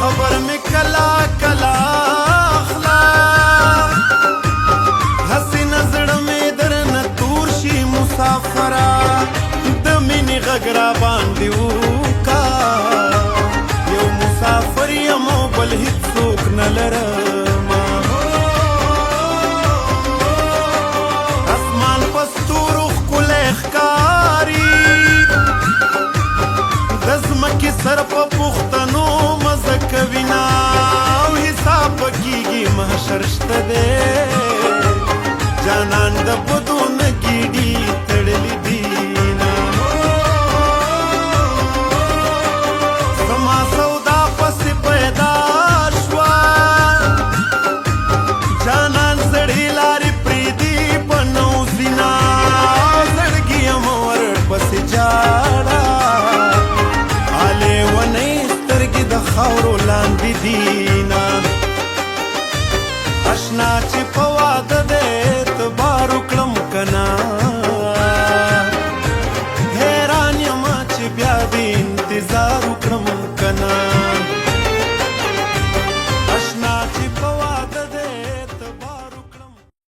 خبر می کلا کلا اخلا هسی نزړ می درن تور شي مسافرا د مینې غږ را باندې وکا یو مسافر یم بل هیڅوک نه لرم اسمان په ستورو ښکلی ښکاري د ځمکې سر په پوښتنو مزه کوي نه او حساب به کېږي محشر شته دی جانان د بدو نه ګیډي تړلي دي نه زما سودا پسې پیدا شوه جانان زړې لارې پرېږدي په نوزینا زړګي یم ورپسې جاړه آلې ونې سترګې د خاورو لاندې دي نه اشنا چې په واده دی